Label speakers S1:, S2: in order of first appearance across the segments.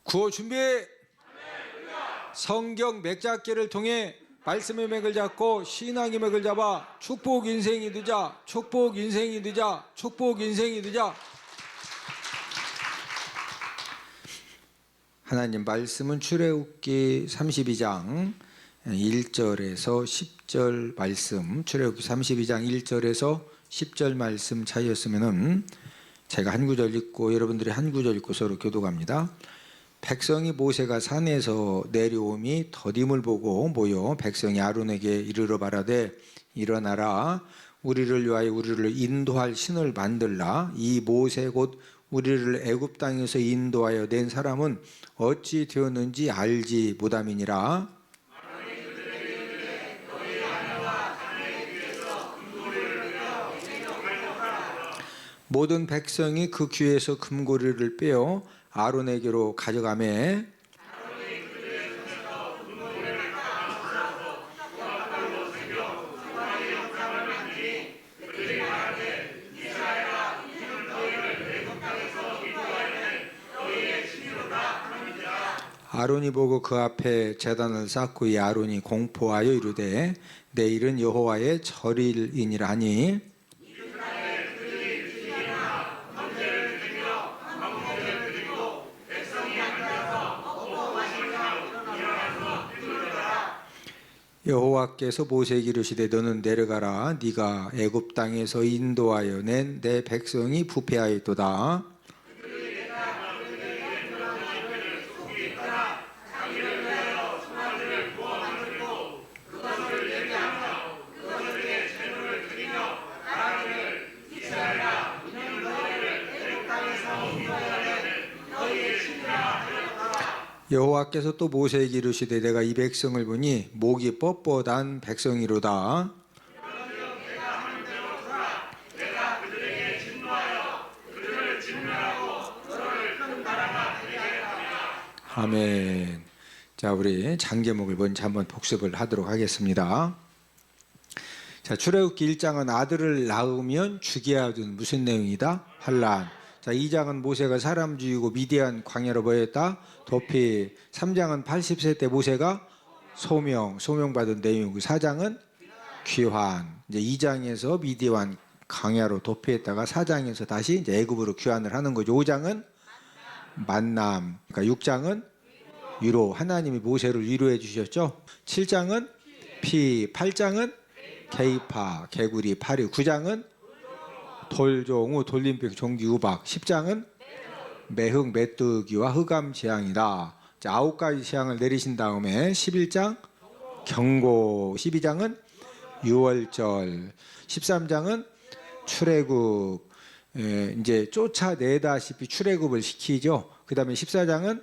S1: 구호 준비. 성경 맥잡기를 통해 말씀의 맥을 잡고 신앙의 맥을 잡아 축복 인생이 되자. 축복 인생이 되자. 축복 인생이 되자. 하나님 말씀은 출애굽기 32장 1절에서 10절 말씀, 출애굽기 32장 1절에서 10절 말씀 차이였으면은 제가 한 구절 읽고 여러분들이 한 구절 읽고 서로 교독합니다. 백성이 모세가 산에서 내려옴이 더딤을 보고 모여 백성이 아론에게 이르러 말하되 일어나라 우리를 위하여 우리를 인도할 신을 만들라. 이 모세 곧 우리를 애굽 땅에서 인도하여 낸 사람은 어찌 되었는지 알지 못함이니라. 모든 백성이 그 귀에서 금고리를 빼어 아론에게로 가져가매 아론이 보고 그 앞에 제단을 쌓고 이 아론이 공포하여 이르되 내일은 여호와의 절일이니라 하니 여호와께서 모세에게 이르시되 너는 내려가라 네가 애굽 땅에서 인도하여 낸 내 백성이 부패하였도다. 여호와께서 또 모세에게 이르시되 내가 이 백성을 보니 목이 뻣뻣한 백성이로다. 아멘. 자, 우리 장제목을 먼저 한번 복습을 하도록 하겠습니다. 자, 출애굽기 1장은 아들을 낳으면 죽여야 하던 무슨 내용이다? 환란. 자, 2장은 모세가 사람 죽이고 미디안 광야로 보였다. 도피. 3장은 80세 때 모세가 소명받은 내용이고 4장은 귀환. 이제 2장에서 미디안 광야로 도피했다가 4장에서 다시 이제 애굽으로 귀환을 하는 거죠. 5장은 만남. 그러니까 6장은 위로. 하나님이 모세를 위로해 주셨죠. 7장은 피. 8장은 개입파, 개구리, 파리. 9장은 돌종우, 돌림병, 종기, 우박. 10장은 매흙, 메뚜기와 흑암 재앙이다. 자, 9가지 재앙을 내리신 다음에 11장 경고, 12장은 유월절, 13장은 출애굽, 이제 쫓아내다시피 출애굽을 시키죠. 그 다음에 14장은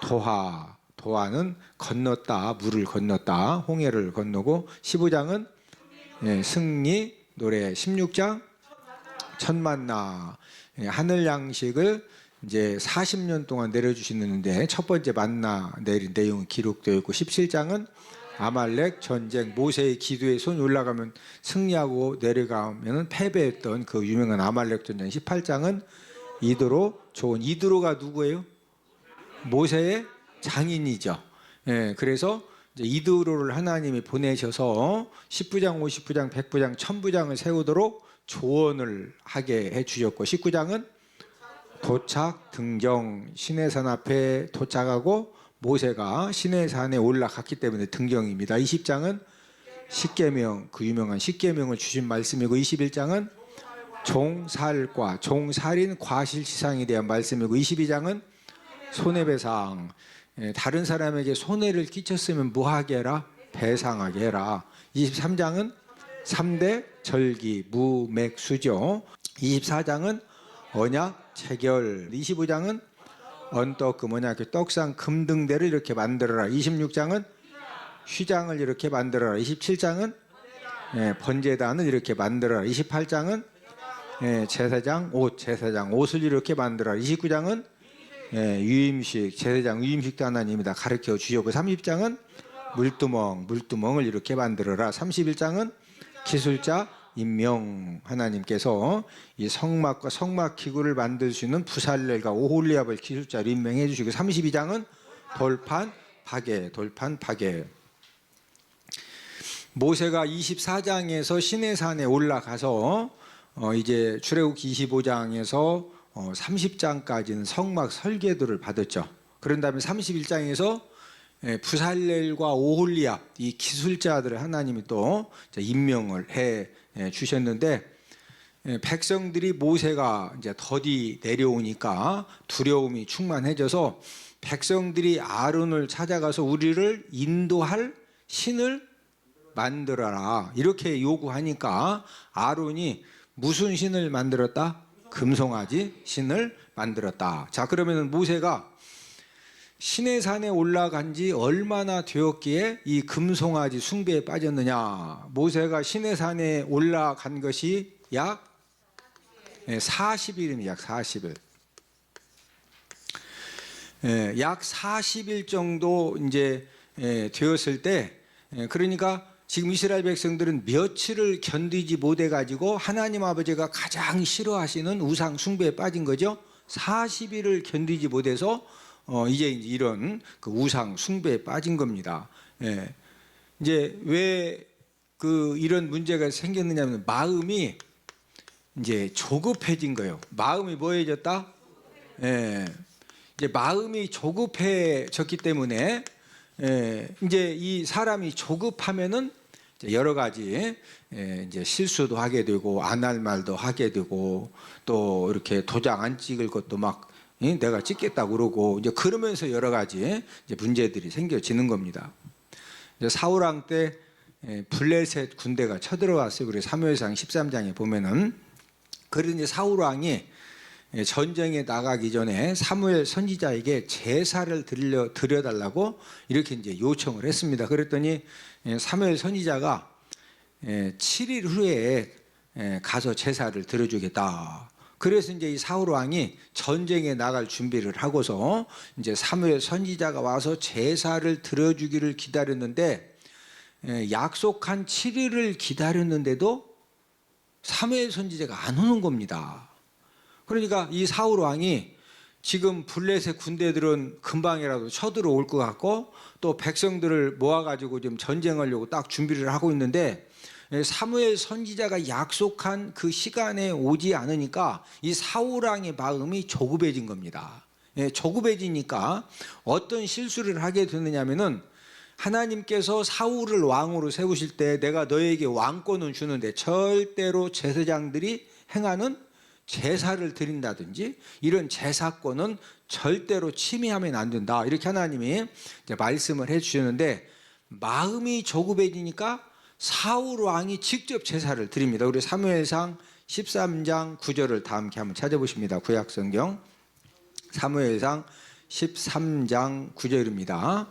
S1: 도하, 도하는 건넜다, 물을 건넜다, 홍해를 건너고 15장은 승리, 노래. 16장 천만나, 하늘 양식을 이제 40년 동안 내려주시는데 첫 번째 만나 내린 내용이 기록되어 있고 17장은 아말렉 전쟁, 모세의 기도에 손이 올라가면 승리하고 내려가면 패배했던 그 유명한 아말렉 전쟁. 18장은 이드로, 좋은 이드로가 누구예요? 모세의 장인이죠. 그래서 이드로를 하나님이 보내셔서 10부장, 50부장, 100부장, 1000부장을 세우도록 조언을 하게 해주셨고 19장은 도착, 등경, 시내산 앞에 도착하고 모세가 시내산에 올라갔기 때문에 등경입니다. 20장은 십계명, 그 유명한 십계명을 주신 말씀이고 21장은 종살과 종살인 과실치상에 대한 말씀이고 22장은 손해배상, 다른 사람에게 손해를 끼쳤으면 뭐하게 해라? 배상하게 해라. 23장은 3대 절기, 무맥수죠. 24장은 언약 체결. 25장은 언떡, 그 뭐냐, 그 떡상 금등대를 이렇게 만들어라. 26장은 휘장을 이렇게 만들어라. 27장은 번제단을 이렇게 만들어라. 28장은 제사장 옷을 이렇게 만들어라. 29장은 유임식, 제사장 유임식도 하나님이 다 가르쳐 주셨고 30장은 물두멍을 이렇게 만들어라. 31장은 기술자 임명, 하나님께서 이 성막과 성막 기구를 만들 수 있는 부살렐과 오홀리압을 기술자로 임명해 주시고, 32장은 돌판 파괴. 모세가 24장에서 시내산에 올라가서 이제 출애굽기 25장에서 30장까지는 성막 설계도를 받았죠. 그런 다음에 31장에서 부살렐과 오홀리압 이 기술자들을 하나님이 또 임명을 해 주셨는데, 백성들이 모세가 이제 더디 내려오니까 두려움이 충만해져서 백성들이 아론을 찾아가서 우리를 인도할 신을 만들어라 이렇게 요구하니까 아론이 무슨 신을 만들었다? 금송아지 신을 만들었다. 자, 그러면 모세가 시내산에 올라간 지 얼마나 되었기에 이 금송아지 숭배에 빠졌느냐? 모세가 시내산에 올라간 것이 약 40일입니다. 약 40일. 약 40일 정도 이제 되었을 때, 그러니까 지금 이스라엘 백성들은 며칠을 견디지 못해 가지고 하나님 아버지가 가장 싫어하시는 우상 숭배에 빠진 거죠. 40일을 견디지 못해서 이제 이런 그 우상 숭배에 빠진 겁니다. 이제 왜 이런 문제가 생겼느냐면 마음이 이제 조급해진 거예요. 마음이 뭐해졌다? 이제 마음이 조급해졌기 때문에 이제 이 사람이 조급하면은 여러 가지 이제 실수도 하게 되고 안 할 말도 하게 되고 또 이렇게 도장 안 찍을 것도 막 내가 찍겠다고 그러고 이제 그러면서 여러 가지 이제 문제들이 생겨지는 겁니다. 이제 사울 왕 때 블레셋 군대가 쳐들어왔어요. 그래서 사무엘상 13장에 보면은, 그래서 이제 사울 왕이 전쟁에 나가기 전에 사무엘 선지자에게 제사를 드려달라고 이렇게 이제 요청을 했습니다. 그랬더니 사무엘 선지자가 7일 후에 가서 제사를 드려주겠다. 그래서 이제 이 사울 왕이 전쟁에 나갈 준비를 하고서 이제 사무엘 선지자가 와서 제사를 드려주기를 기다렸는데, 약속한 7일을 기다렸는데도 사무엘 선지자가 안 오는 겁니다. 그러니까 이 사울 왕이 지금 블레셋 군대들은 금방이라도 쳐들어올 것 같고 또 백성들을 모아가지고 지금 전쟁하려고 딱 준비를 하고 있는데, 사무엘 선지자가 약속한 그 시간에 오지 않으니까 이 사울 왕의 마음이 조급해진 겁니다. 조급해지니까 어떤 실수를 하게 되느냐면은, 하나님께서 사울을 왕으로 세우실 때 내가 너에게 왕권을 주는데 절대로 제사장들이 행하는 제사를 드린다든지 이런 제사권은 절대로 침해하면 안 된다, 이렇게 하나님이 이제 말씀을 해 주셨는데, 마음이 조급해지니까 사울 왕이 직접 제사를 드립니다. 우리 사무엘상 13장 9절을 다 함께 한번 찾아보십니다. 구약성경 사무엘상 13장 9절입니다.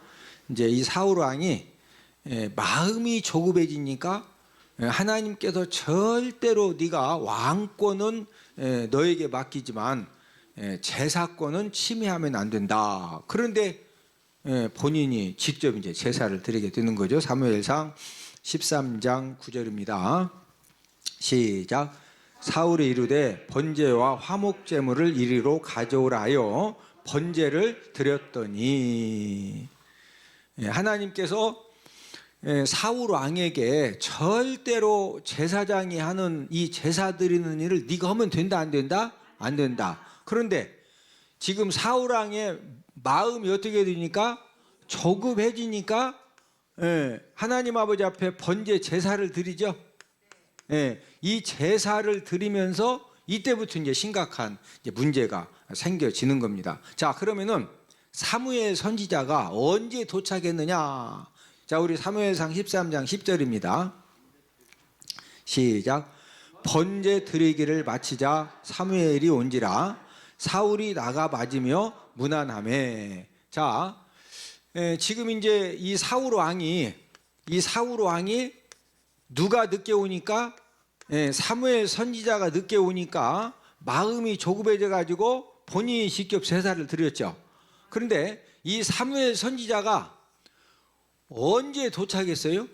S1: 이제 이 사울 왕이 마음이 조급해지니까 하나님께서 절대로 네가 왕권은 너에게 맡기지만 제사권은 침해하면 안 된다. 그런데 본인이 직접 이제 제사를 드리게 되는 거죠. 사무엘상 13장 9절입니다. 시작. 사울이 이르되 번제와 화목 제물을 이리로 가져오라 하여 번제를 드렸더니, 하나님께서 사울 왕에게 절대로 제사장이 하는 이 제사 드리는 일을 네가 하면 된다 안 된다? 안 된다. 그런데 지금 사울 왕의 마음이 어떻게 되니까 조급해지니까 하나님 아버지 앞에 번제 제사를 드리죠. 이 제사를 드리면서 이때부터 이제 심각한 이제 문제가 생겨지는 겁니다. 자, 그러면은 사무엘 선지자가 언제 도착했느냐? 자, 우리 사무엘상 13장 10절입니다. 시작. 번제 드리기를 마치자 사무엘이 온지라 사울이 나가 맞으며 무난하매. 자, 지금 이제 이 사울 왕이 누가 늦게 오니까, 사무엘 선지자가 늦게 오니까 마음이 조급해져 가지고 본인이 직접 제사를 드렸죠. 그런데 이 사무엘 선지자가 언제 도착했어요?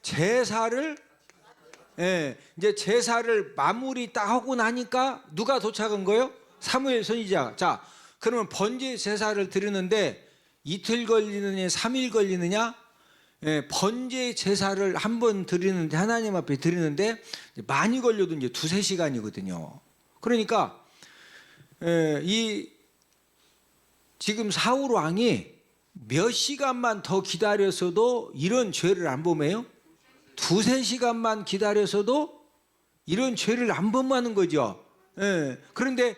S1: 제사를 예, 이제 제사를 마무리 딱 하고 나니까 누가 도착한 거예요? 사무엘 선지자. 자, 그러면 번제 제사를 드리는데 이틀 걸리느냐, 3일 걸리느냐? 예, 번제 제사를 한 번 드리는데, 하나님 앞에 드리는데 많이 걸려도 이제 2-3시간이거든요. 그러니까 이 지금 사울 왕이 몇 시간만 더 기다렸어도 이런 죄를 안 범해요? 2-3시간만 기다렸어도 이런 죄를 안 범하는 거죠. 예. 그런데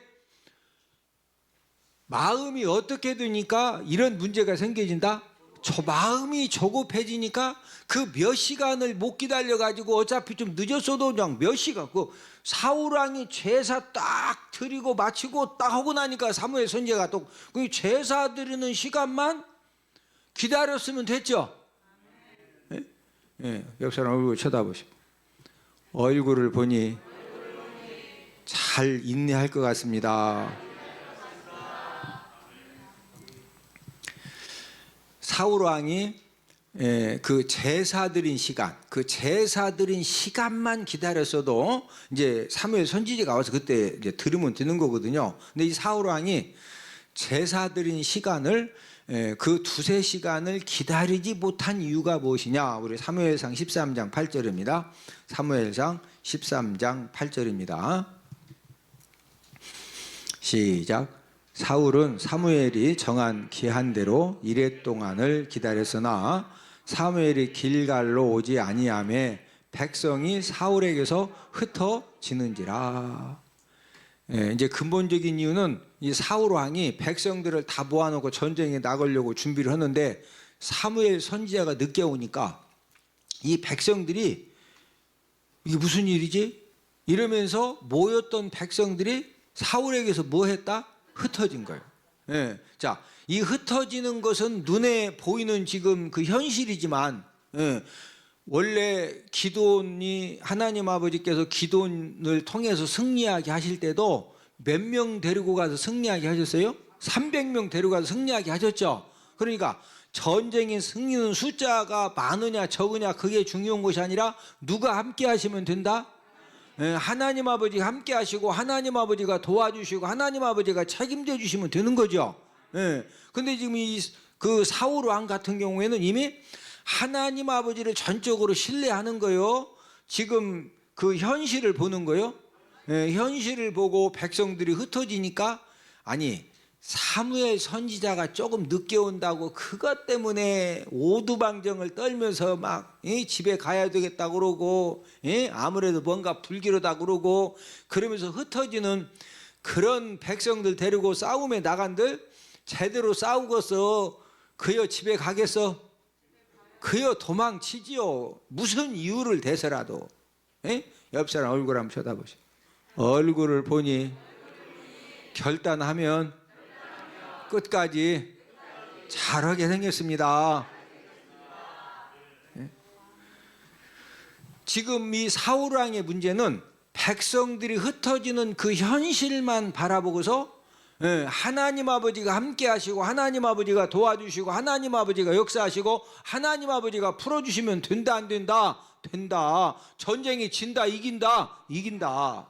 S1: 마음이 어떻게 되니까 이런 문제가 생겨진다? 저 마음이 조급해지니까 그 몇 시간을 못 기다려가지고 어차피 좀 늦었어도 그냥 몇 시간, 그 사울왕이 제사 딱 드리고 마치고 딱 하고 나니까 사무엘 선지자가 또 그 제사 드리는 시간만 기다렸으면 됐죠. 예? 예, 옆 사람 얼굴 쳐다보시고 얼굴을 보니 잘 인내할 것 같습니다. 사울 왕이 그 제사 드린 시간, 그 제사 드린 시간만 기다렸어도 이제 사무엘 선지자가 와서 그때 이제 들으면 되는 거거든요. 근데 이 사울 왕이 제사 드린 시간을 그 2-3시간을 기다리지 못한 이유가 무엇이냐? 우리 사무엘상 13장 8절입니다. 사무엘상 13장 8절입니다. 시작. 사울은 사무엘이 정한 기한대로 이레 동안을 기다렸으나 사무엘이 길갈로 오지 아니하매 백성이 사울에게서 흩어지는지라. 이제 근본적인 이유는 이 사울 왕이 백성들을 다 모아놓고 전쟁에 나가려고 준비를 하는데 사무엘 선지자가 늦게 오니까 이 백성들이 이게 무슨 일이지? 이러면서 모였던 백성들이 사울에게서 뭐 했다? 흩어진 거예요. 예. 자, 이 흩어지는 것은 눈에 보이는 지금 그 현실이지만, 원래 기드온이 하나님 아버지께서 기드온을 통해서 승리하게 하실 때도 몇 명 데리고 가서 승리하게 하셨어요? 300명 데리고 가서 승리하게 하셨죠. 그러니까 전쟁의 승리는 숫자가 많으냐 적으냐 그게 중요한 것이 아니라 누가 함께 하시면 된다? 하나님 아버지가 함께 하시고 하나님 아버지가 도와주시고 하나님 아버지가 책임져 주시면 되는 거죠. 근데 지금 그 사울 왕 같은 경우에는 이미 하나님 아버지를 전적으로 신뢰하는 거요. 지금 그 현실을 보는 거요. 현실을 보고 백성들이 흩어지니까 아니 사무엘 선지자가 조금 늦게 온다고 그것 때문에 오두방정을 떨면서 막 집에 가야 되겠다 그러고 아무래도 뭔가 불길하다 그러고 그러면서 흩어지는 그런 백성들 데리고 싸움에 나간들 제대로 싸우고서 그여 집에 가겠어? 그여 도망치지요. 무슨 이유를 대서라도. 옆 사람 얼굴 한번 쳐다보시오. 얼굴을 보니 결단하면 끝까지 잘하게 생겼습니다. 지금 이 사울 왕의 문제는 백성들이 흩어지는 그 현실만 바라보고서 하나님 아버지가 함께 하시고 하나님 아버지가 도와주시고 하나님 아버지가 역사하시고 하나님 아버지가 풀어주시면 된다 안 된다? 된다. 전쟁이 진다 이긴다? 이긴다.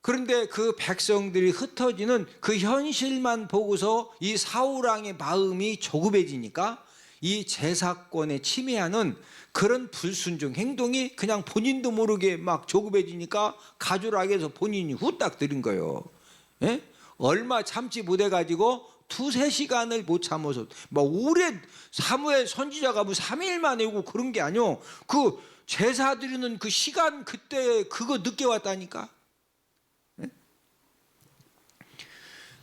S1: 그런데 그 백성들이 흩어지는 그 현실만 보고서 이 사울 왕의 마음이 조급해지니까 이 제사권에 침해하는 그런 불순종 행동이 그냥 본인도 모르게 막 조급해지니까 가주락해서 본인이 후딱 들인 거예요. 얼마 참지 못해가지고 2-3시간을 못 참아서 막 오래 사무엘 선지자가 뭐 3일 만에 오고 그런 게 아니오. 그 제사 드리는 그 시간 그때 그거 늦게 왔다니까.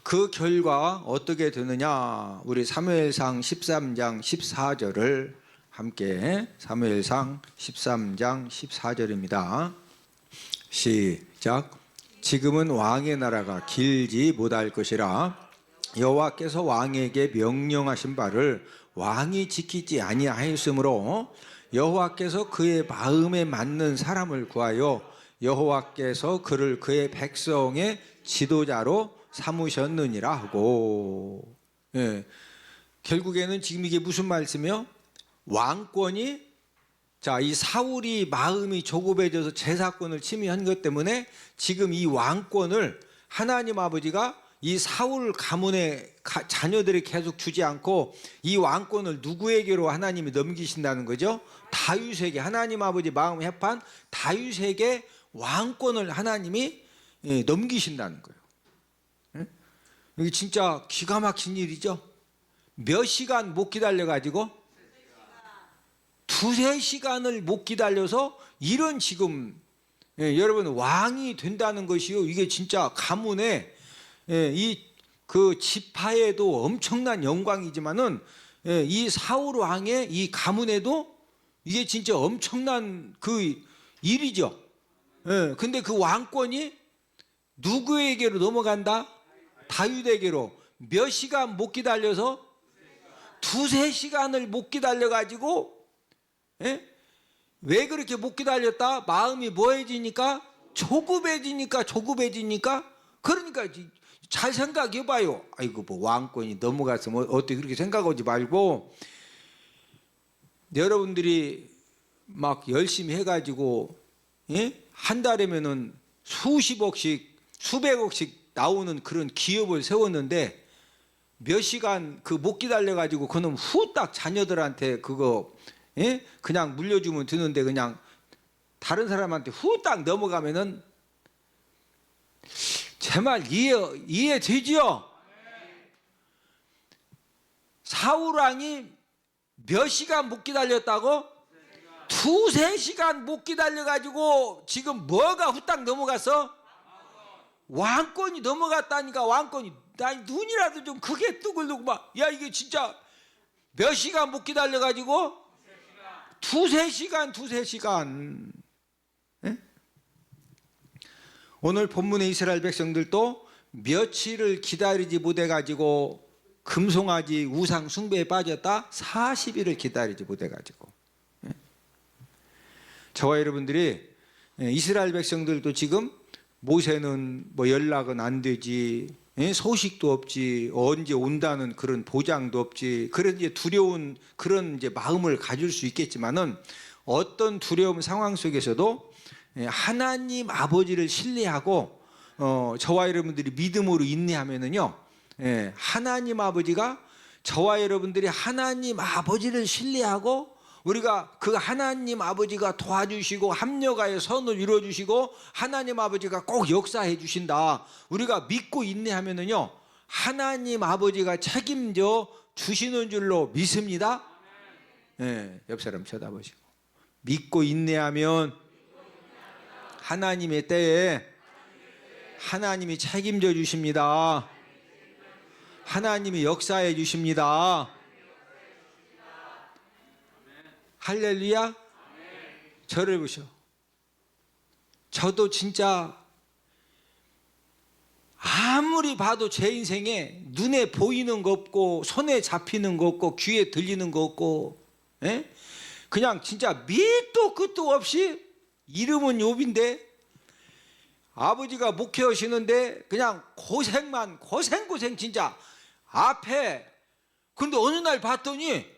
S1: 그 결과 어떻게 되느냐? 우리 사무엘상 13장 14절을 함께 사무엘상 13장 14절입니다. 시작. 지금은 왕의 나라가 길지 못할 것이라 여호와께서 왕에게 명령하신 바를 왕이 지키지 아니하였으므로 여호와께서 그의 마음에 맞는 사람을 구하여 여호와께서 그를 그의 백성의 지도자로 삼으셨느니라 하고. 결국에는 지금 이게 무슨 말씀이요? 왕권이 자, 이 사울이 마음이 조급해져서 제사권을 침해한 것 때문에 지금 이 왕권을 하나님 아버지가 이 사울 가문의 자녀들이 계속 주지 않고 이 왕권을 누구에게로 하나님이 넘기신다는 거죠? 다윗에게, 하나님 아버지 마음 협한 다윗에게 왕권을 하나님이 넘기신다는 거예요. 이게 진짜 기가 막힌 일이죠. 몇 시간 못 기다려가지고 두세 시간을 못 기다려서 이런 지금 여러분 왕이 된다는 것이요, 이게 진짜 가문에 이 그 지파에도 엄청난 영광이지만은 이 사울 왕의 이 가문에도 이게 진짜 엄청난 그 일이죠. 근데 그 왕권이 누구에게로 넘어간다? 다윗에게로. 몇 시간 못 기다려서 두세 시간을 못 기다려가지고, 왜 그렇게 못 기다렸다? 마음이 뭐해지니까? 조급해지니까. 그러니까 잘 생각해봐요. 아이고 뭐 왕권이 넘어가서 뭐 어떻게 그렇게 생각하지 말고, 여러분들이 막 열심히 해가지고 한 달이면은 수십억씩 수백억씩 나오는 그런 기업을 세웠는데 몇 시간 그 못 기다려가지고 그놈 후딱 자녀들한테 그거 그냥 물려주면 되는데 그냥 다른 사람한테 후딱 넘어가면은 제 말 이해되지요? 사울 왕이 몇 시간 못 기다렸다고? 두세 시간 못 기다려가지고 지금 뭐가 후딱 넘어갔어? 왕권이 넘어갔다니까. 왕권이. 나 눈이라도 좀 크게 뜨글뜨고 막, 야 이게 진짜 몇 시간 못 기다려가지고? 두세 시간. 오늘 본문의 이스라엘 백성들도 며칠을 기다리지 못해가지고 금송아지 우상 숭배에 빠졌다. 40일을 기다리지 못해가지고. 저와 여러분들이 이스라엘 백성들도 지금 모세는 뭐 연락은 안 되지, 소식도 없지, 언제 온다는 그런 보장도 없지, 그런 이제 두려운 그런 이제 마음을 가질 수 있겠지만은 어떤 두려움 상황 속에서도 하나님 아버지를 신뢰하고 저와 여러분들이 믿음으로 인내하면은요, 하나님 아버지가 저와 여러분들이 하나님 아버지를 신뢰하고 우리가 그 하나님 아버지가 도와주시고 합력하여 선을 이루어주시고 하나님 아버지가 꼭 역사해 주신다. 우리가 믿고 인내하면은요, 하나님 아버지가 책임져 주시는 줄로 믿습니다. 옆 사람 쳐다보시고, 믿고 인내하면 하나님의 때에 하나님이 책임져 주십니다. 하나님이 역사해 주십니다. 할렐루야. 저를 보셔. 저도 진짜 아무리 봐도 제 인생에 눈에 보이는 거 없고 손에 잡히는 거 없고 귀에 들리는 거 없고, 그냥 진짜 밑도 끝도 없이 이름은 욥인데 아버지가 목회하시는데 그냥 고생 진짜 앞에. 근데 어느 날 봤더니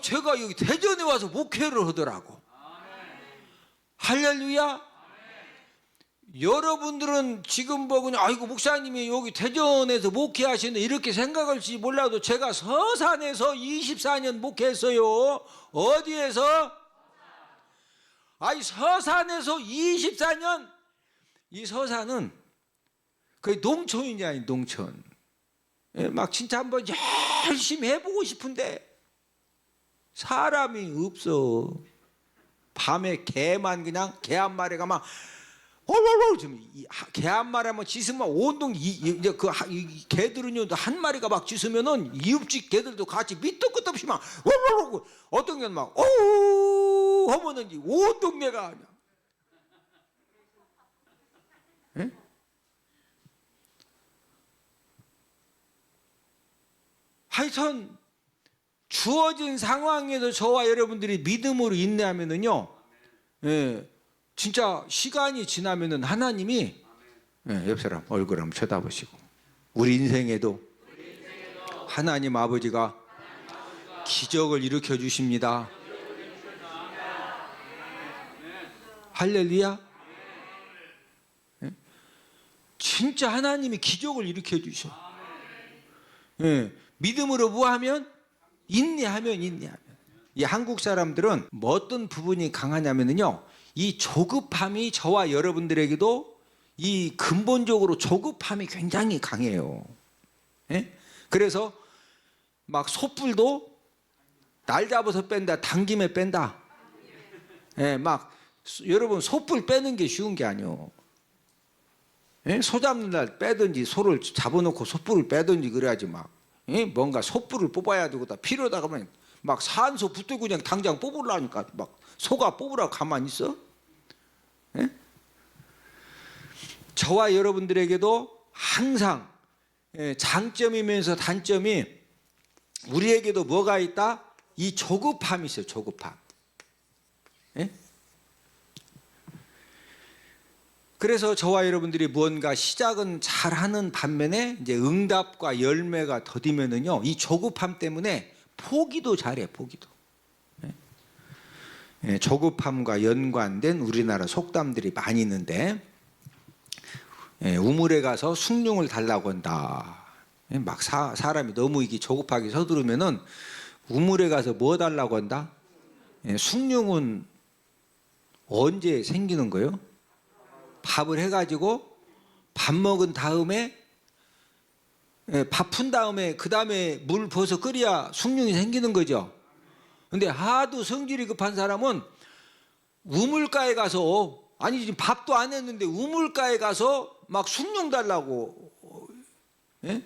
S1: 제가 여기 대전에 와서 목회를 하더라고. 할렐루야. 여러분들은 지금 보고 아이고 목사님이 여기 대전에서 목회하시는데 이렇게 생각할지 몰라도 제가 서산에서 24년 목회했어요. 어디에서? 서산에서 24년. 이 서산은 거의 농촌이냐, 농촌. 막 진짜 한번 열심히 해보고 싶은데 사람이 없어. 밤에 개만 그냥 개 한 마리가 막 헐헐헐 개 한 마리만 짖으면 온동 이제 그 개들은요 한 마리가 막 짖으면은 이웃집 개들도 같이 밑도 끝도 없이 막 헐헐헐 어떤 개는 막 오 하면은 온 동네가 그냥. 하여튼 주어진 상황에서 저와 여러분들이 믿음으로 인내하면은요, 진짜 시간이 지나면은 하나님이 옆 사람 얼굴 한번 쳐다보시고, 우리 인생에도 하나님 아버지가 기적을 일으켜 주십니다. 할렐루야. 예? 진짜 하나님이 기적을 일으켜 주셔. 예. 믿음으로 뭐하면? 인내하면. 이 한국 사람들은 뭐 어떤 부분이 강하냐면요, 이 조급함이 저와 여러분들에게도 이 근본적으로 조급함이 굉장히 강해요. 예? 그래서 막 솥불도 날 잡아서 뺀다, 당김에 뺀다. 예, 막 여러분 솥불 빼는 게 쉬운 게 아니에요. 예? 소 잡는 날 빼든지 소를 잡아놓고 솥불을 빼든지 그래야지 막. 예? 뭔가 솥불을 뽑아야 되고 다 필요하다 그러면 막 산소 붙들고 그냥 당장 뽑으려니까 막 소가 뽑으라고 가만히 있어? 예? 저와 여러분들에게도 항상 장점이면서 단점이 우리에게도 뭐가 있다? 이 조급함이 있어요. 조급함. 예? 그래서 저와 여러분들이 무언가 시작은 잘하는 반면에 이제 응답과 열매가 더디면은요, 이 조급함 때문에 포기도 잘해. 포기도. 예? 조급함과 연관된 우리나라 속담들이 많이 있는데, 우물에 가서 숭늉을 달라고 한다. 막 사람이 너무 이게 조급하게 서두르면은 우물에 가서 뭐 달라고 한다? 숭늉은 언제 생기는 거예요? 밥을 해가지고 밥 먹은 다음에 밥 푼 다음에 그 다음에 물 부어서 끓여야 숭늉이 생기는 거죠. 근데 하도 성질이 급한 사람은 우물가에 가서, 아니 지금 밥도 안 했는데 우물가에 가서 막 숭늉 달라고. 예?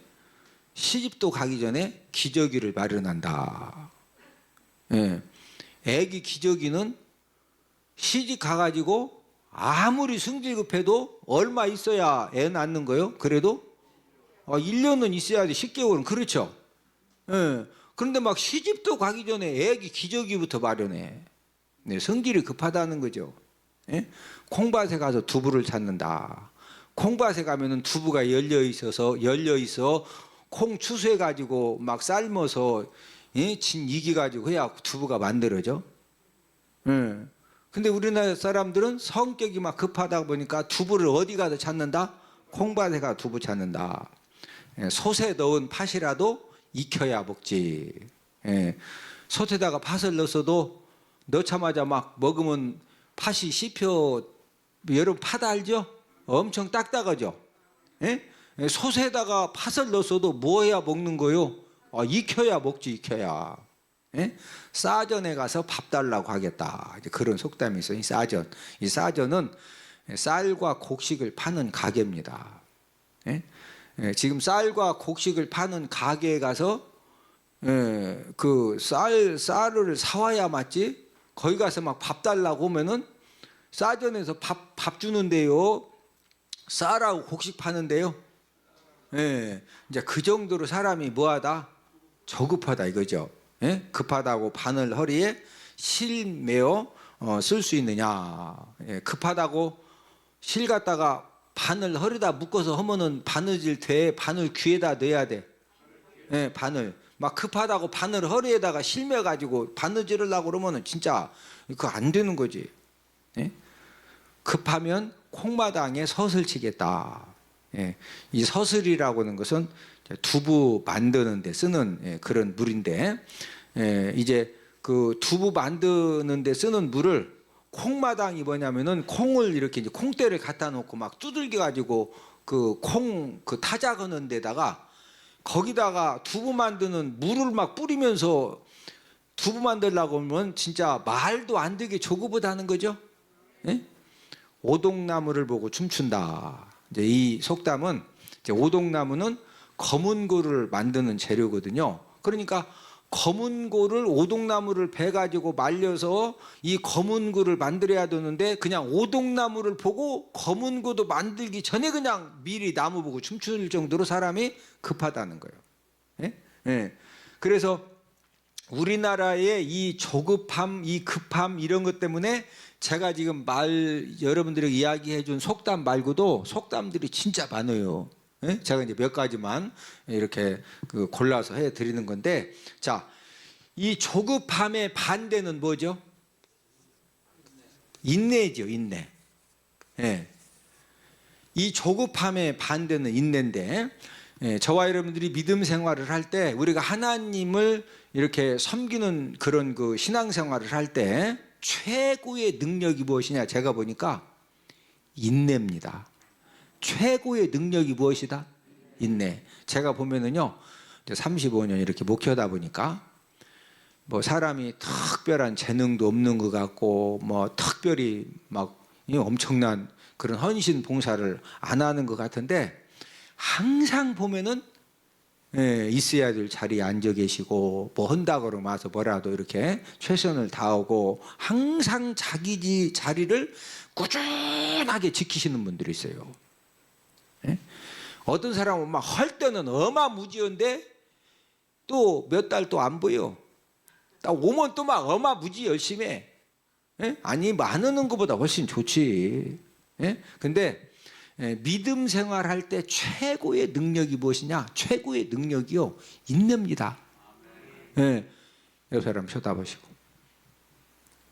S1: 시집도 가기 전에 기저귀를 마련한다. 예. 애기 기저귀는 시집 가가지고 아무리 성질 급해도 얼마 있어야 애 낳는 거요? 그래도 1년은 있어야 돼. 10개월은. 그렇죠. 예. 그런데 막 시집도 가기 전에 애기 기저귀부터 마련해. 네, 성질이 급하다는 거죠. 예? 콩밭에 가서 두부를 찾는다. 콩밭에 가면은 두부가 열려 있어 콩 추수해 가지고 막 삶아서 진 이기 가지고 해야 두부가 만들어져. 예. 근데 우리나라 사람들은 성격이 막 급하다 보니까 두부를 어디 가서 찾는다? 콩밭에 가서 두부 찾는다. 예. 솥에 넣은 팥이라도 익혀야 먹지. 예. 솥에다가 팥을 넣어도 넣자마자 막 먹으면 팥이 씹혀. 여러분 팥 알죠? 엄청 딱딱하죠? 예? 솥에다가 팥을 넣었어도 뭐 해야 먹는 거요? 익혀야 먹지. 익혀야. 예? 싸전에 가서 밥 달라고 하겠다. 이제 그런 속담이 있어요. 이 싸전. 이 싸전은 쌀과 곡식을 파는 가게입니다. 예? 지금 쌀과 곡식을 파는 가게에 가서 그 쌀을 사와야 맞지. 거기 가서 막 밥 달라고 하면은 싸전에서 밥 주는데요, 쌀하고 곡식 파는데요. 예, 이제 그 정도로 사람이 뭐하다? 저급하다 이거죠. 예? 급하다고 바늘 허리에 실 메어 쓸 수 있느냐. 예, 급하다고 실 갖다가 바늘 허리다 묶어서 하면은 바느질 돼. 바늘 귀에다 넣어야 돼. 예, 바늘. 막 급하다고 바늘 허리에다가 실며 가지고 바느질하려고 그러면은 진짜 그거 안 되는 거지. 예? 급하면 콩마당에 서슬 치겠다. 예. 이 서슬이라고 하는 것은 두부 만드는 데 쓰는 그런 물인데, 이제 그 두부 만드는 데 쓰는 물을, 콩마당이 뭐냐면은 콩을 이렇게 이제 콩대를 갖다 놓고 막 두들겨 가지고 그 콩 그 타작하는 데다가 거기다가 두부 만드는 물을 막 뿌리면서 두부 만들려고 하면 진짜 말도 안 되게 조급하다는 거죠. 예? 오동나무를 보고 춤춘다. 이제 이 속담은, 이제 오동나무는 검은 고를 만드는 재료거든요. 그러니까 검은 고를, 오동나무를 베 가지고 말려서 이 검은 고를 만들어야 되는데 그냥 오동나무를 보고 검은 고도 만들기 전에 그냥 미리 나무 보고 춤출 정도로 사람이 급하다는 거예요. 예? 예. 그래서 우리나라의 이 조급함, 이 급함, 이런 것 때문에 제가 지금 여러분들에게 이야기해 준 속담 말고도 속담들이 진짜 많아요. 예? 제가 이제 몇 가지만 이렇게 골라서 해 드리는 건데, 자, 이 조급함의 반대는 뭐죠? 인내죠, 인내. 예. 이 조급함의 반대는 인내인데, 예, 저와 여러분들이 믿음 생활을 할 때, 우리가 하나님을 이렇게 섬기는 그런 그 신앙생활을 할 때 최고의 능력이 무엇이냐? 제가 보니까 인내입니다. 최고의 능력이 무엇이다? 인내. 제가 보면은요, 35년 이렇게 목회하다 보니까 뭐 사람이 특별한 재능도 없는 것 같고, 뭐 특별히 막 엄청난 그런 헌신 봉사를 안 하는 것 같은데, 항상 보면은 있어야 될 자리에 앉아 계시고, 뭐 한다고 그러면 와서 뭐라도 이렇게 최선을 다하고, 항상 자기 자리를 꾸준하게 지키시는 분들이 있어요. 예? 어떤 사람은 막 할 때는 어마무지한데 또 몇 달 또 안 보여. 딱 오면 또 막 어마무지 열심히 해. 예? 아니, 많은 것보다 훨씬 좋지. 예? 근데 믿음 생활할 때 최고의 능력이 무엇이냐? 최고의 능력이요, 인내입니다. 예. 옆 사람 쳐다보시고,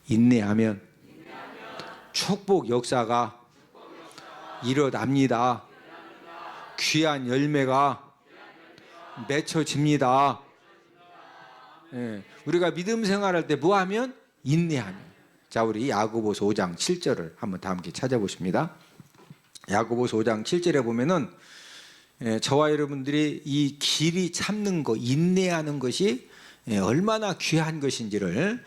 S1: 인내하면 축복 역사가 일어납니다. 귀한 열매가 맺혀집니다. 예. 우리가 믿음 생활할 때 뭐 하면? 인내하면. 자, 우리 야고보서 5장 7절을 한번 다 함께 찾아보십니다. 야고보서 5장 7절에 보면은 저와 여러분들이 이 길이 참는 거, 인내하는 것이 얼마나 귀한 것인지를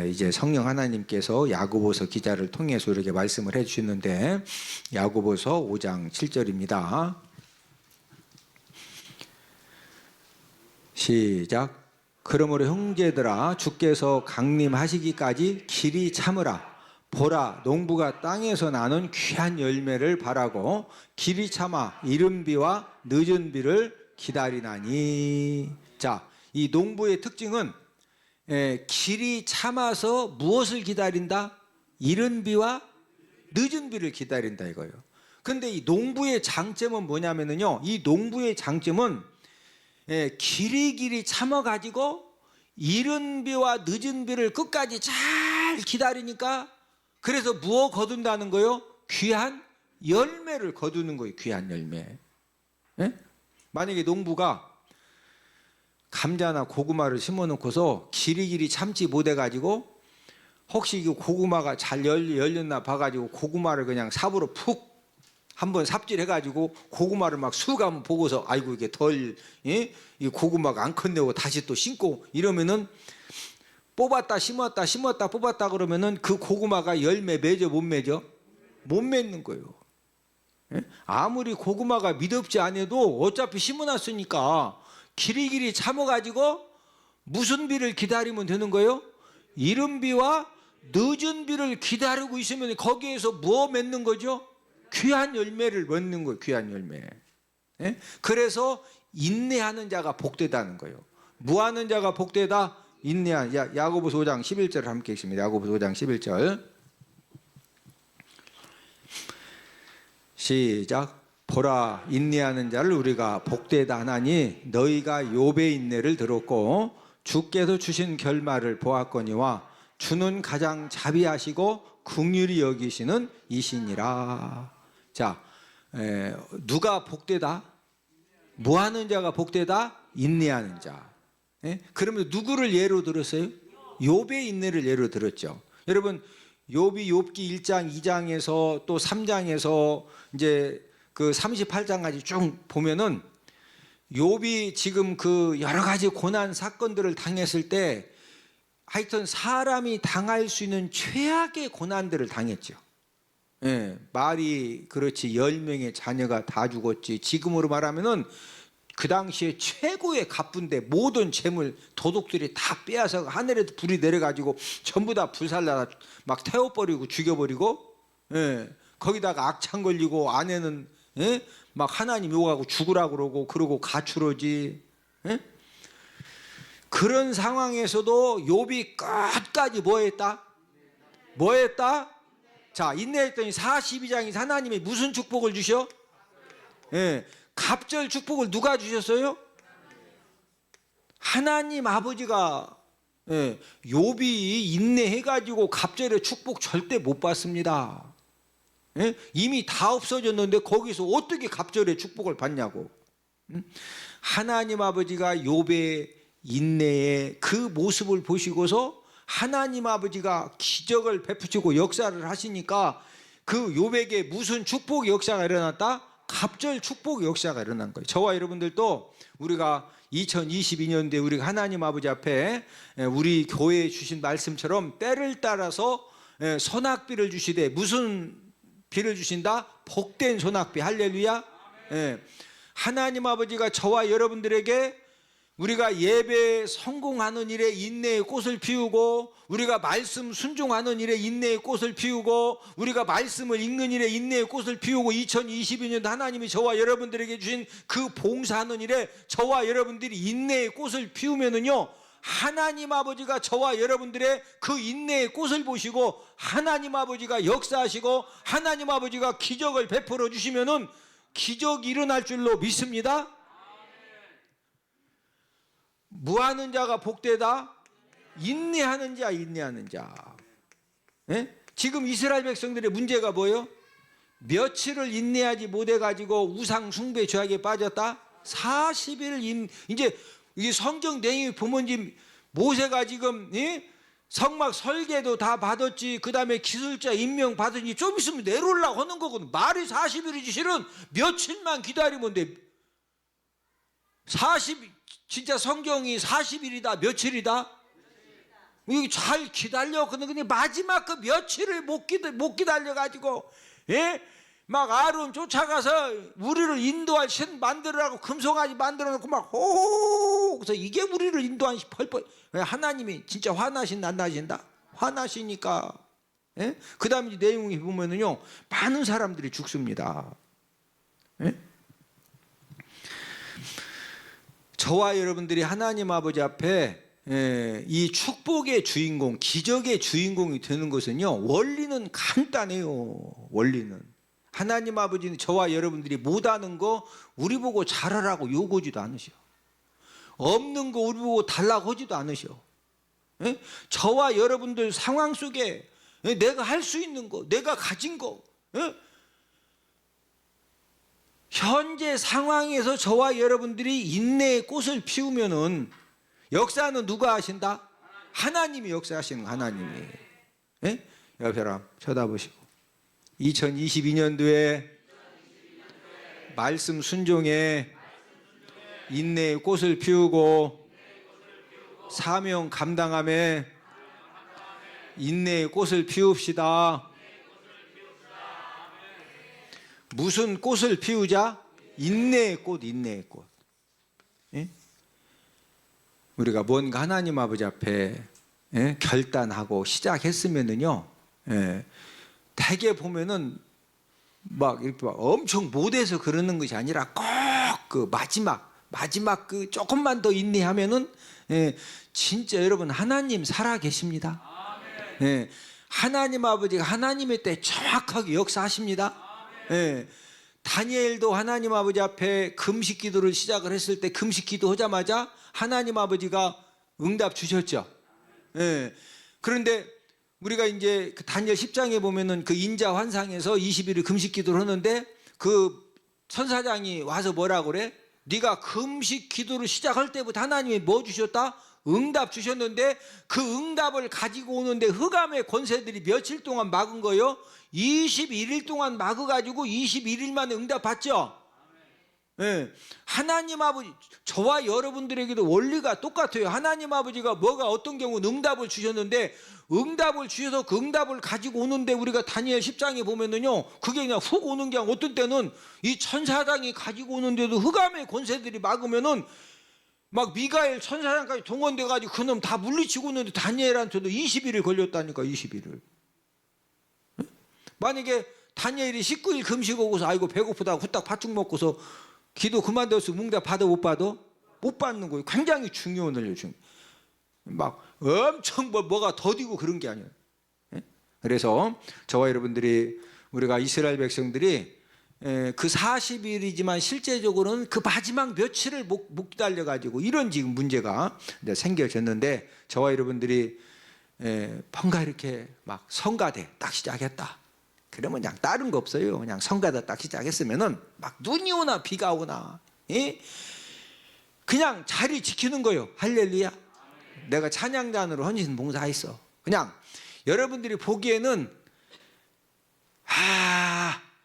S1: 이제 성령 하나님께서 야고보서 기자를 통해서 이렇게 말씀을 해주시는데, 야고보서 5장 7절입니다. 시작. 그러므로 형제들아, 주께서 강림하시기까지 길이 참으라. 보라, 농부가 땅에서 나는 귀한 열매를 바라고 길이 참아 이른 비와 늦은 비를 기다리나니. 자, 이 농부의 특징은 길이 참아서 무엇을 기다린다? 이른 비와 늦은 비를 기다린다 이거예요. 근데 이 농부의 장점은 뭐냐면요, 이 농부의 장점은 길이 참아가지고 이른 비와 늦은 비를 끝까지 잘 기다리니까, 그래서 무엇 거둔다는 거요? 귀한 열매를 거두는 거예요. 귀한 열매. 예? 만약에 농부가 감자나 고구마를 심어놓고서 길이 참지 못해가지고, 혹시 이 고구마가 잘 열렸나 봐가지고 고구마를 그냥 삽으로 푹 한번 삽질해가지고 고구마를 막 수감 보고서 아이고 이게 이 고구마가 안 컸네고 다시 또 심고 이러면은, 뽑았다 심었다 뽑았다 그러면은 그 고구마가 열매 맺어 못 맺어? 못 맺는 거예요. 예? 아무리 고구마가 미덥지 않아도 어차피 심어놨으니까 길이 참아가지고 무슨 비를 기다리면 되는 거예요? 이른 비와 늦은 비를 기다리고 있으면 거기에서 뭐 맺는 거죠? 귀한 열매를 맺는 거예요. 귀한 열매. 예? 그래서 인내하는 자가 복되다는 거예요. 무하는 자가 복되다? 인내한. 야고보서 5장 11절 함께 읽습니다. 야고보서 5장 11절 시작. 보라, 인내하는 자를 우리가 복되다 하나니 너희가 욥의 인내를 들었고 주께서 주신 결말을 보았거니와 주는 가장 자비하시고 긍휼히 여기시는 이시니라. 자, 누가 복되다? 뭐하는 자가 복되다? 인내하는 자. 그러면 누구를 예로 들었어요? 욥의 인내를 예로 들었죠. 여러분, 욥이 욥기 1장 2장에서 또 3장에서 이제 그 38장까지 쭉 보면은 욥이 지금 그 여러 가지 고난 사건들을 당했을 때 하여튼 사람이 당할 수 있는 최악의 고난들을 당했죠. 말이 그렇지 10명의 자녀가 다 죽었지. 지금으로 말하면은 그 당시에 최고의 갑부인데 모든 재물 도둑들이 다 빼앗아 하늘에도 불이 내려가지고 전부 다 불살라 막 태워버리고 죽여버리고, 거기다가 악창 걸리고 아내는 막 하나님 욕하고 죽으라고 그러고 가출하지. 그런 상황에서도 욥이 끝까지 뭐 했다? 자, 인내했더니 42장이 하나님이 무슨 축복을 주셔? 갑절 축복을 누가 주셨어요? 하나님 아버지가 예, 욥이 인내해가지고 갑절의 축복 절대 못 받습니다. 예? 이미 다 없어졌는데 거기서 어떻게 갑절의 축복을 받냐고. 하나님 아버지가 욥의 인내의 그 모습을 보시고서 하나님 아버지가 기적을 베푸시고 역사를 하시니까 그 욥에게 무슨 축복 역사가 일어났다? 갑절 축복 역사가 일어난 거예요. 저와 여러분들도 우리가 2022년도에 우리가 하나님 아버지 앞에 우리 교회에 주신 말씀처럼 때를 따라서 선악비를 주시되 무슨 비를 주신다? 복된 선악비. 할렐루야. 하나님 아버지가 저와 여러분들에게 우리가 예배 성공하는 일에 인내의 꽃을 피우고 우리가 말씀 순종하는 일에 인내의 꽃을 피우고 우리가 말씀을 읽는 일에 인내의 꽃을 피우고 2022년도 하나님이 저와 여러분들에게 주신 그 봉사하는 일에 저와 여러분들이 인내의 꽃을 피우면은요, 하나님 아버지가 저와 여러분들의 그 인내의 꽃을 보시고 하나님 아버지가 역사하시고 하나님 아버지가 기적을 베풀어 주시면은 기적이 일어날 줄로 믿습니다. 무하는 자가 복되다. 인내하는 자, 인내하는 자. 예? 지금 이스라엘 백성들의 문제가 뭐예요? 며칠을 인내하지 못해가지고 우상 숭배 죄악에 빠졌다. 40일 이제 이 성경 내용이 보면 지금 모세가 지금 성막 설계도 다 받았지, 그 다음에 기술자 임명 받으니 좀 있으면 내려오려고 하는 거거든. 말이 40일이지 실은 며칠만 기다리면 돼. 40 진짜 성경이 40일이다 며칠이다? 여기 잘 기다렸거든. 근데 마지막 그 며칠을 못 기다려가지고, 예? 막 아론 쫓아가서 우리를 인도할 신 만들으라고 금송아지 만들어 놓고 막 호호. 그래서 이게 우리를 인도한 펄펄. 하나님이 진짜 화나신다 안 나신다? 화나시니까. 예? 그 다음에 내용이 보면은요, 많은 사람들이 죽습니다. 예? 저와 여러분들이 하나님 아버지 앞에 이 축복의 주인공, 기적의 주인공이 되는 것은요, 원리는 간단해요. 원리는 하나님 아버지는 저와 여러분들이 못하는 거 우리 보고 잘하라고 요구하지도 않으셔. 없는 거 우리 보고 달라고 하지도 않으셔. 예? 저와 여러분들 상황 속에 내가 할 수 있는 거, 내가 가진 거, 예? 현재 상황에서 저와 여러분들이 인내의 꽃을 피우면은 역사는 누가 하신다? 하나님이 역사하시는 거, 하나님이. 예? 옆에 사람 쳐다보시고 2022년도에 말씀 순종에 인내의 꽃을 피우고 사명 감당함에 인내의 꽃을 피웁시다. 무슨 꽃을 피우자? 인내의 꽃, 인내의 꽃. 예? 우리가 뭔가 하나님 아버지 앞에 결단하고 시작했으면은요, 대개 보면은 막 이렇게 막 엄청 못해서 그러는 것이 아니라 꼭 그 마지막 그 조금만 더 인내하면은 진짜 여러분 하나님 살아 계십니다. 하나님 아버지가 하나님의 때 정확하게 역사하십니다. 다니엘도 하나님 아버지 앞에 금식 기도를 시작을 했을 때 금식 기도하자마자 하나님 아버지가 응답 주셨죠. 그런데 우리가 이제 그 다니엘 10장에 보면은 그 인자 환상에서 20일을 금식 기도를 하는데 그 천사장이 와서 뭐라고 그래? 네가 금식 기도를 시작할 때부터 하나님이 뭐 주셨다? 응답 주셨는데 그 응답을 가지고 오는데 흑암의 권세들이 며칠 동안 막은 거예요? 21일 동안 막아가지고 21일 만에 응답 받죠? 네. 하나님 아버지, 저와 여러분들에게도 원리가 똑같아요. 하나님 아버지가 뭐가 어떤 경우는 응답을 주셨는데 응답을 주셔서 그 응답을 가지고 오는데 우리가 다니엘 10장에 보면은요, 그게 그냥 훅 오는 게 아니라 어떤 때는 이 천사장이 가지고 오는데도 흑암의 권세들이 막으면은 막 미가엘 천사장까지 동원돼가지고 그놈 다 물리치고 오는데 다니엘한테도 20일을 걸렸다니까. 20일을. 만약에 다니엘이 19일 금식하고서 아이고 배고프다고 후딱 팥죽 먹고서 기도 그만둬서 응답 받아 못 받아? 못 받는 거예요. 굉장히 중요한 일이에요. 막 엄청 뭐가 더디고 그런 게 아니에요. 그래서 저와 여러분들이 우리가 이스라엘 백성들이 그 40일이지만 실제적으로는 그 마지막 며칠을 못 기다려 가지고 이런 지금 문제가 생겨졌는데, 저와 여러분들이 뭔가 이렇게 막 성가대 딱 시작했다 그러면 그냥 다른 거 없어요. 그냥 성가대 딱 시작했으면은 막 눈이 오나 비가 오나 그냥 자리 지키는 거예요. 할렐루야. 내가 찬양단으로 헌신 봉사했어. 그냥 여러분들이 보기에는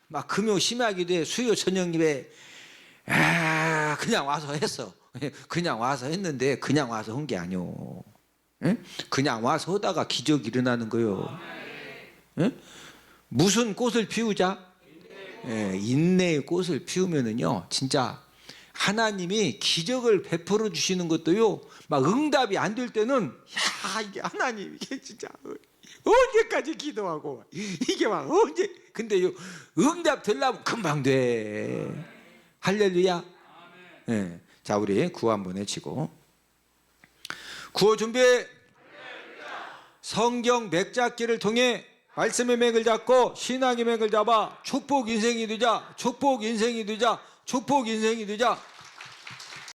S1: 막 금요 심야기도 해, 수요 저녁 예배 그냥 와서 했어. 그냥 와서 했는데 그냥 와서 한 게 아니오. 그냥 와서 하다가 기적이 일어나는 거요. 무슨 꽃을 피우자? 인내의 꽃을 피우면은요, 진짜 하나님이 기적을 베풀어 주시는 것도요, 막 응답이 안 될 때는 이게 하나님 이게 진짜 언제까지 기도하고 이게 막 언제, 근데요 응답 되려면 금방 돼. 할렐루야. 자, 우리 구호 한번 외치고 구호 준비. 성경 맥잡기를 통해 말씀의 맥을 잡고 신앙의 맥을 잡아 축복 인생이 되자. 축복 인생이 되자. 축복 인생이 되자.